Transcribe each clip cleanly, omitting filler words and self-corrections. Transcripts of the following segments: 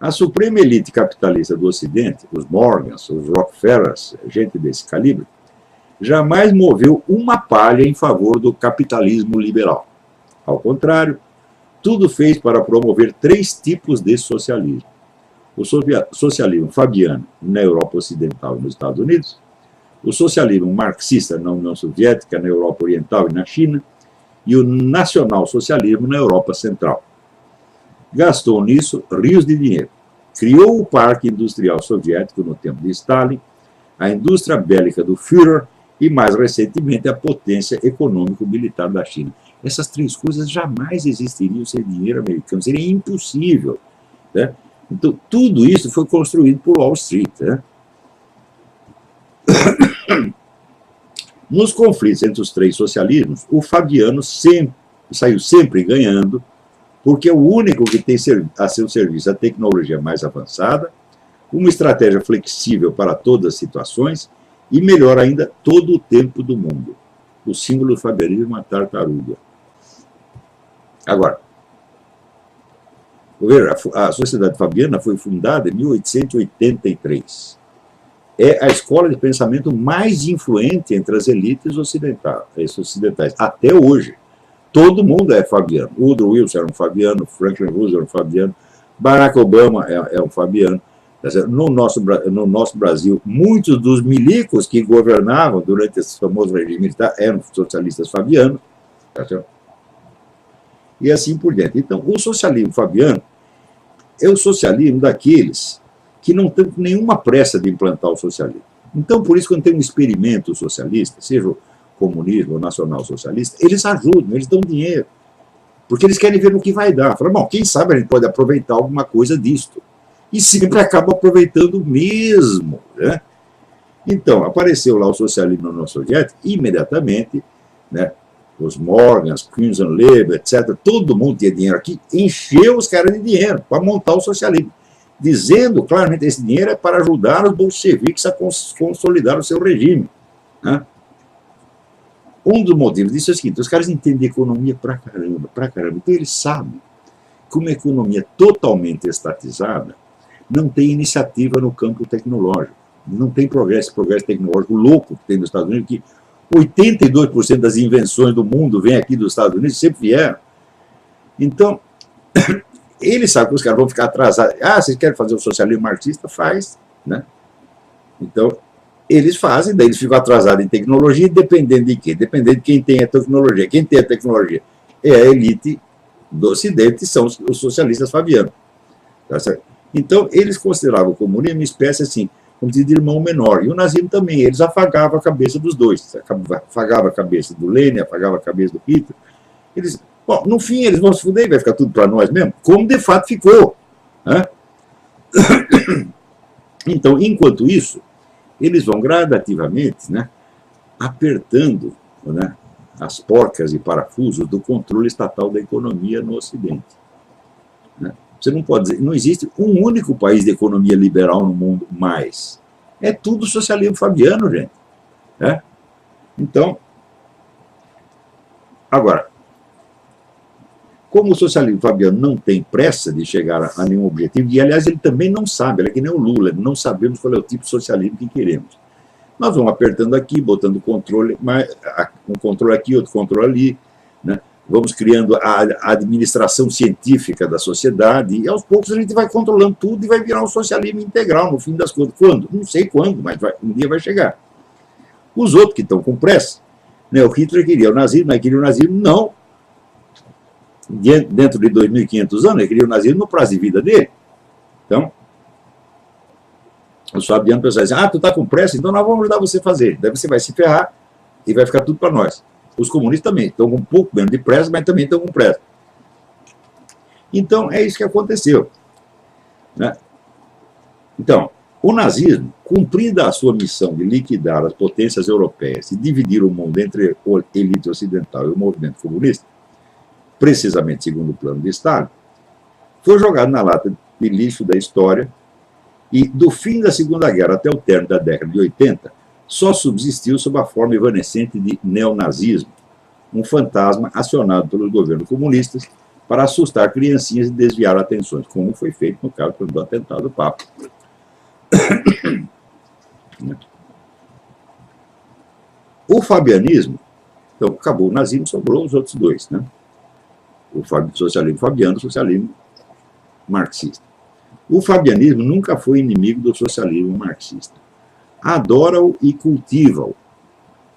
A suprema elite capitalista do Ocidente, os Morgans, os Rockefellers, gente desse calibre, jamais moveu uma palha em favor do capitalismo liberal. Ao contrário, tudo fez para promover 3 tipos de socialismo. O socialismo fabiano na Europa Ocidental e nos Estados Unidos, o socialismo marxista na União Soviética, na Europa Oriental e na China, e o nacional-socialismo na Europa Central. Gastou nisso rios de dinheiro. Criou o Parque Industrial Soviético no tempo de Stalin, a indústria bélica do Führer e, mais recentemente, a potência econômico-militar da China. Essas 3 coisas jamais existiriam sem dinheiro americano, seria impossível. Né? Então, tudo isso foi construído por Wall Street. Né? Nos conflitos entre os 3 socialismos, o fabiano saiu sempre ganhando, porque é o único que tem a seu serviço a tecnologia mais avançada, uma estratégia flexível para todas as situações e, melhor ainda, todo o tempo do mundo. O símbolo do fabianismo é uma tartaruga. Agora, a Sociedade Fabiana foi fundada em 1883. É a escola de pensamento mais influente entre as elites ocidentais, até hoje. Todo mundo é fabiano. Woodrow Wilson era um fabiano, Franklin Roosevelt era um fabiano, Barack Obama é um fabiano. No nosso Brasil, muitos dos milicos que governavam durante esse famoso regime militar eram socialistas fabianos. E assim por diante. Então, o socialismo fabiano é o socialismo daqueles que não têm nenhuma pressa de implantar o socialismo. Então, por isso, quando tem um experimento socialista, seja o comunismo ou nacional-socialista, eles ajudam, eles dão dinheiro. Porque eles querem ver no que vai dar. Falam, bom, quem sabe a gente pode aproveitar alguma coisa disto. E sempre acaba aproveitando mesmo. Né? Então, apareceu lá o socialismo na União Soviética, imediatamente, né, os Morgans, Crimson Labor, etc., todo mundo tinha dinheiro aqui, encheu os caras de dinheiro para montar o socialismo, dizendo claramente que esse dinheiro é para ajudar os bolcheviques a consolidar o seu regime. Né? Um dos motivos disso é o seguinte, os caras entendem economia pra caramba. Então eles sabem que uma economia totalmente estatizada não tem iniciativa no campo tecnológico. Não tem progresso tecnológico louco que tem nos Estados Unidos, que 82% das invenções do mundo vem aqui dos Estados Unidos, sempre vieram. Então, eles sabem que os caras vão ficar atrasados. Ah, vocês querem fazer o socialismo marxista? Faz. Né? Então, eles fazem, daí eles ficam atrasados em tecnologia, dependendo de quê? Dependendo de quem tem a tecnologia. Quem tem a tecnologia é a elite do Ocidente, são os socialistas fabianos. Tá certo? Então, eles consideravam o comunismo uma espécie assim, como diz, de irmão menor. E o nazismo também, eles afagavam a cabeça dos dois. Afagavam a cabeça do Lenin, afagavam a cabeça do Hitler. Eles, bom, no fim, eles vão se fuder e vai ficar tudo para nós mesmo, como de fato ficou. Né? Então, enquanto isso, eles vão gradativamente, né, apertando, né, as porcas e parafusos do controle estatal da economia no Ocidente. Né? Você não pode dizer, não existe um único país de economia liberal no mundo mais. É tudo socialismo fabiano, gente. Né? Então, agora, como o socialismo fabiano não tem pressa de chegar a nenhum objetivo, e aliás ele também não sabe, ele é que nem o Lula, não sabemos qual é o tipo de socialismo que queremos. Nós vamos apertando aqui, botando controle, um controle aqui, outro controle ali, né? Vamos criando a administração científica da sociedade, e aos poucos a gente vai controlando tudo e vai virar um socialismo integral, no fim das contas. Quando? Não sei quando, mas um dia vai chegar. Os outros que estão com pressa, né? O Hitler queria o nazismo, mas queria o nazismo, não. Dentro de 2.500 anos, ele queria o nazismo no prazo de vida dele. Então, os fabianos pensaram assim, tu está com pressa, então nós vamos ajudar você a fazer. Daí você vai se ferrar e vai ficar tudo para nós. Os comunistas também estão com um pouco menos de pressa, mas também estão com pressa. Então, é isso que aconteceu. Né? Então, o nazismo, cumprida a sua missão de liquidar as potências europeias e dividir o mundo entre a elite ocidental e o movimento comunista, precisamente segundo o plano de Stalin, foi jogado na lata de lixo da história e, do fim da Segunda Guerra até o término da década de 80, só subsistiu sob a forma evanescente de neonazismo, um fantasma acionado pelos governos comunistas para assustar criancinhas e desviar atenções, como foi feito no caso do atentado do Papa. O fabianismo, então acabou o nazismo, sobrou os outros dois, né? O socialismo fabiano e o socialismo marxista. O fabianismo nunca foi inimigo do socialismo marxista. Adora-o e cultiva-o,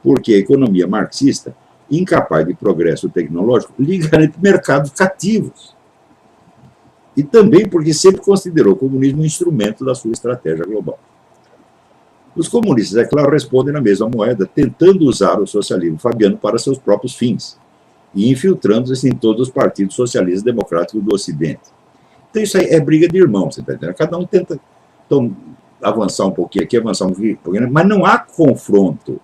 porque a economia marxista, incapaz de progresso tecnológico, lhe garante mercados cativos. E também porque sempre considerou o comunismo um instrumento da sua estratégia global. Os comunistas, é claro, respondem na mesma moeda, tentando usar o socialismo fabiano para seus próprios fins e infiltrando-se em todos os partidos socialistas democráticos do Ocidente. Então isso aí é briga de irmãos, você está entendendo? Cada um tenta avançar um pouquinho aqui, avançar um pouquinho, mas não há confronto.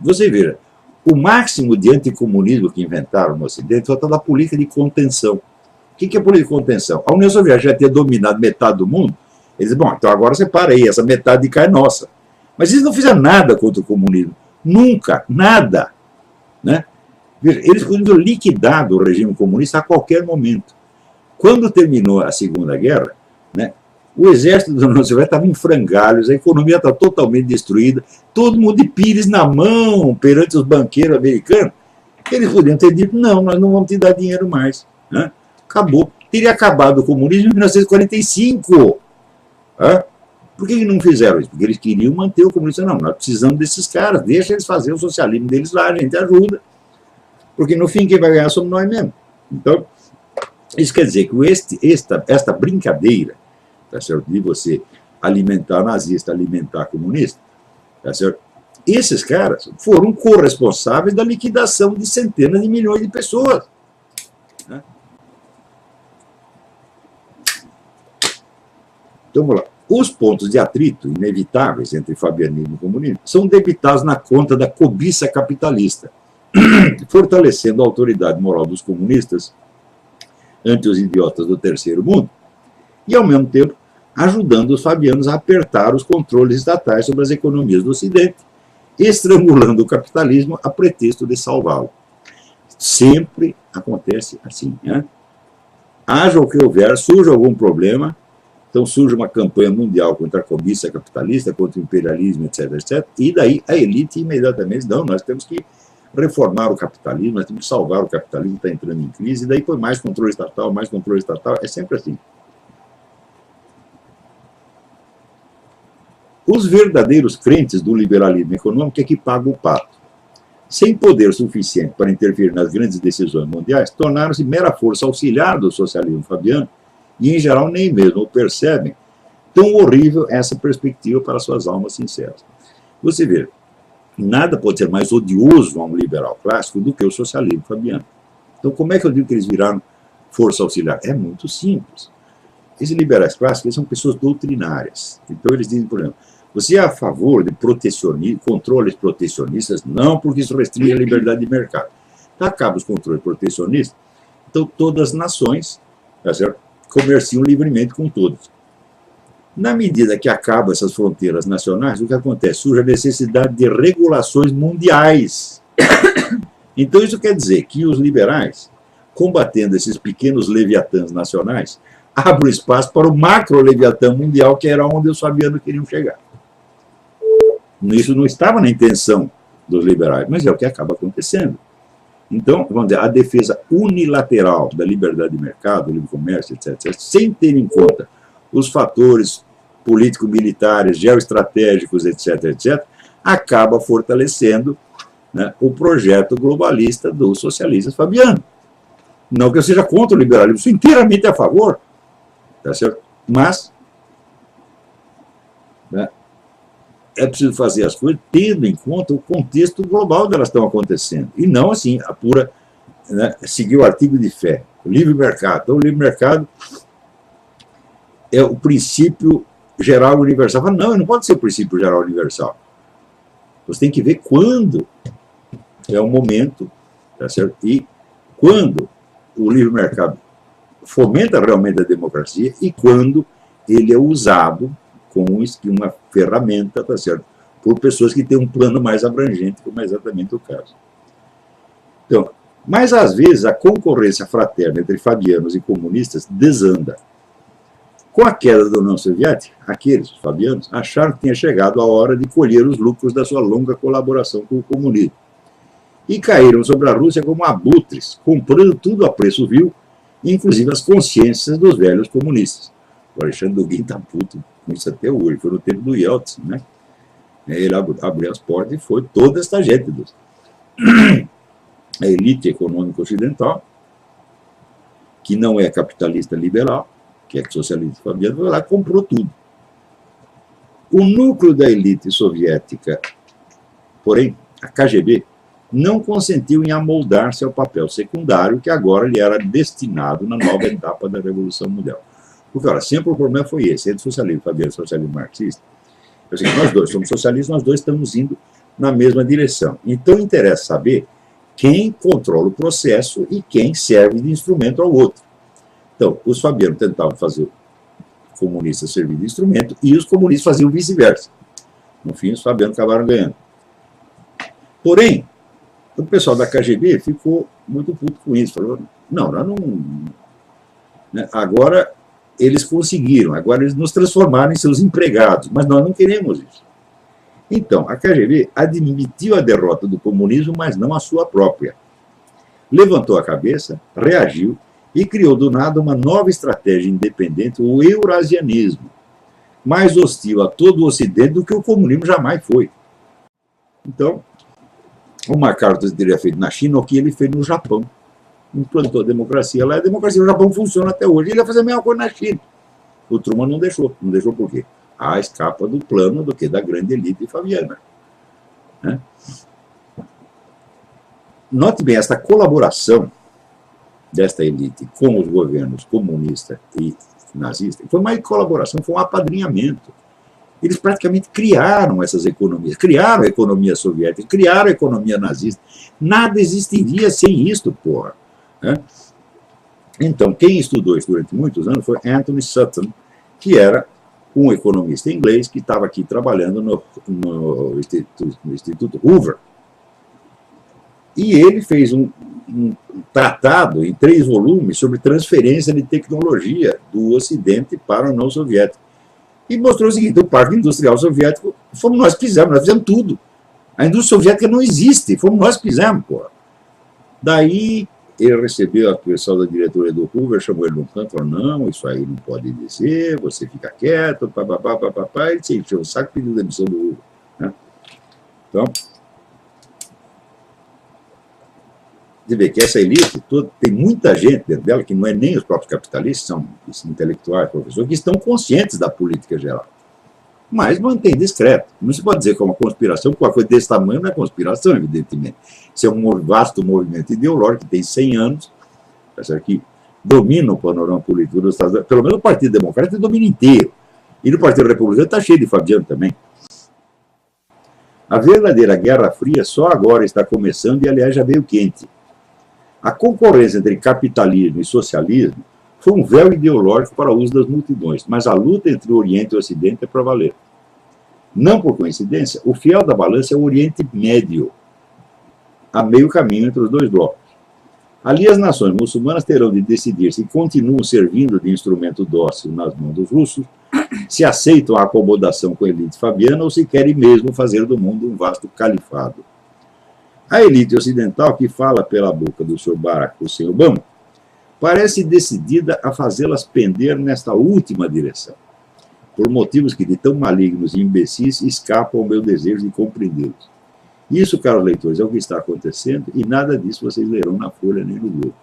Você veja, o máximo de anticomunismo que inventaram no Ocidente foi a tal da política de contenção. O que é política de contenção? A União Soviética já tinha dominado metade do mundo. Eles dizem, bom, então agora você para aí, essa metade de cá é nossa. Mas eles não fizeram nada contra o comunismo. Nunca, nada. Né? Eles podiam ter liquidado o regime comunista a qualquer momento. Quando terminou a Segunda Guerra, né, o exército da União Soviética estava em frangalhos, a economia estava totalmente destruída, todo mundo de pires na mão perante os banqueiros americanos. Eles podiam ter dito, não, nós não vamos te dar dinheiro mais. Né? Acabou. Teria acabado o comunismo em 1945. Né? Por que não fizeram isso? Porque eles queriam manter o comunismo. Não, nós precisamos desses caras, deixa eles fazerem o socialismo deles lá, a gente ajuda. Porque no fim quem vai ganhar somos nós mesmos. Então, isso quer dizer que esta brincadeira, tá certo, de você alimentar nazista, alimentar comunista, tá certo? Esses caras foram corresponsáveis da liquidação de centenas de milhões de pessoas. Né? Então, vamos lá. Os pontos de atrito inevitáveis entre fabianismo e comunismo são debitados na conta da cobiça capitalista, fortalecendo a autoridade moral dos comunistas ante os idiotas do terceiro mundo e, ao mesmo tempo, ajudando os fabianos a apertar os controles estatais sobre as economias do Ocidente, estrangulando o capitalismo a pretexto de salvá-lo. Sempre acontece assim. Né? Haja o que houver, surge algum problema, então surge uma campanha mundial contra a cobiça capitalista, contra o imperialismo, etc., etc., e daí a elite imediatamente, não, nós temos que reformar o capitalismo, nós temos que salvar o capitalismo, está entrando em crise, e daí põe mais controle estatal, é sempre assim. Os verdadeiros crentes do liberalismo econômico é que pagam o pato. Sem poder suficiente para interferir nas grandes decisões mundiais, tornaram-se mera força auxiliar do socialismo fabiano, e, em geral, nem mesmo percebem tão horrível essa perspectiva para suas almas sinceras. Você vê, nada pode ser mais odioso a um liberal clássico do que o socialismo fabiano. Então, como é que eu digo que eles viraram força auxiliar? É muito simples. Esses liberais clássicos eles são pessoas doutrinárias. Então, eles dizem, por exemplo, você é a favor de controles protecionistas? Não, porque isso restringe a liberdade de mercado. Então, acaba os controles protecionistas, então todas as nações, tá certo, comerciam livremente com todos. Na medida que acabam essas fronteiras nacionais, o que acontece? Surge a necessidade de regulações mundiais. Então, isso quer dizer que os liberais, combatendo esses pequenos leviatãs nacionais, abrem espaço para o macro-leviatã mundial, que era onde os fabianos queriam chegar. Isso não estava na intenção dos liberais, mas é o que acaba acontecendo. Então, vamos dizer, a defesa unilateral da liberdade de mercado, do livre comércio, etc., sem ter em conta os fatores político-militares, geoestratégicos, etc., etc., acaba fortalecendo, né, o projeto globalista dos socialistas fabianos. Não que eu seja contra o liberalismo, sou inteiramente a favor, tá certo? Mas, né, é preciso fazer as coisas tendo em conta o contexto global onde elas estão acontecendo. E não, assim, a pura, né, seguir o artigo de fé. O livre mercado. Então, o livre mercado é o princípio geral universal. Não, não pode ser o princípio geral universal. Você tem que ver quando é o momento, tá certo? E quando o livre mercado fomenta realmente a democracia e quando ele é usado como uma ferramenta, tá certo, por pessoas que têm um plano mais abrangente, como é exatamente o caso. Então, Mas, às vezes, a concorrência fraterna entre fabianos e comunistas desanda. Com a queda da União Soviética, aqueles, os fabianos, acharam que tinha chegado a hora de colher os lucros da sua longa colaboração com o comunismo. E caíram sobre a Rússia como abutres, comprando tudo a preço vil, inclusive as consciências dos velhos comunistas. O Alexandre Dugin está puto com isso até hoje. Foi no tempo do Yeltsin, né? Ele abriu as portas e foi toda esta gente, a elite econômica ocidental, que não é capitalista liberal, que é socialista fabiano, foi lá e comprou tudo. O núcleo da elite soviética, porém, a KGB, não consentiu em amoldar-se ao papel secundário que agora lhe era destinado na nova etapa da Revolução Mundial. Porque, olha, sempre o problema foi esse, entre socialismo fabiano e socialismo marxista. Eu sei que nós dois somos socialistas, nós dois estamos indo na mesma direção. Então, interessa saber quem controla o processo e quem serve de instrumento ao outro. Então, os fabianos tentavam fazer o comunista servir de instrumento e os comunistas faziam vice-versa. No fim, os fabianos acabaram ganhando. Porém, o pessoal da KGB ficou muito puto com isso. Falou, não, nós não... Né? Agora, eles conseguiram, agora eles nos transformaram em seus empregados, mas nós não queremos isso. Então, a KGB admitiu a derrota do comunismo, mas não a sua própria. Levantou a cabeça, reagiu e criou do nada uma nova estratégia independente, o eurasianismo, mais hostil a todo o Ocidente do que o comunismo jamais foi. Então, o MacArthur teria feito na China o que ele fez no Japão. Implantou a democracia lá, a democracia no Japão funciona até hoje. Ele ia fazer a mesma coisa na China. O Truman não deixou. Não deixou por quê? Escapa do plano do que da grande elite fabiana. Né? Note bem, esta colaboração desta elite com os governos comunista e nazista foi uma colaboração, foi um apadrinhamento. Eles praticamente criaram essas economias, criaram a economia soviética, criaram a economia nazista. Nada existiria sem isto, porra. Né? Então, quem estudou isso durante muitos anos foi Anthony Sutton, que era um economista inglês que estava aqui trabalhando no Instituto Hoover. E ele fez um tratado em 3 volumes sobre transferência de tecnologia do Ocidente para a União Soviética. E mostrou o seguinte, o parque industrial soviético, fomos nós que fizemos, nós fizemos tudo. A indústria soviética não existe, fomos nós que fizemos, porra. Daí ele recebeu a pessoal da diretoria do Hoover, chamou ele num canto, falou, não, isso aí não pode dizer, você fica quieto, papapá, papapá, ele se encheu o saco e pediu demissão do Hoover. Né? Então, você vê que essa elite toda, tem muita gente dentro dela, que não é nem os próprios capitalistas, são intelectuais, professores, que estão conscientes da política geral. Mas mantém discreto. Não se pode dizer que é uma conspiração, porque uma coisa desse tamanho não é conspiração, evidentemente. Isso é um vasto movimento ideológico que tem 100 anos, que domina o panorama político dos Estados Unidos. Pelo menos o Partido Democrata domina inteiro. E no Partido Republicano está cheio de fabiano também. A verdadeira Guerra Fria só agora está começando e, aliás, já veio quente. A concorrência entre capitalismo e socialismo foi um véu ideológico para o uso das multidões, mas a luta entre o Oriente e o Ocidente é para valer. Não por coincidência, o fiel da balança é o Oriente Médio, a meio caminho entre os dois blocos. Ali as nações muçulmanas terão de decidir se continuam servindo de instrumento dócil nas mãos dos russos, se aceitam a acomodação com a elite fabiana ou se querem mesmo fazer do mundo um vasto califado. A elite ocidental, que fala pela boca do Sr. Barack Hussein Obama, parece decidida a fazê-las pender nesta última direção, por motivos que de tão malignos e imbecis escapam ao meu desejo de compreendê-los. Isso, caros leitores, é o que está acontecendo e nada disso vocês lerão na Folha nem no Globo.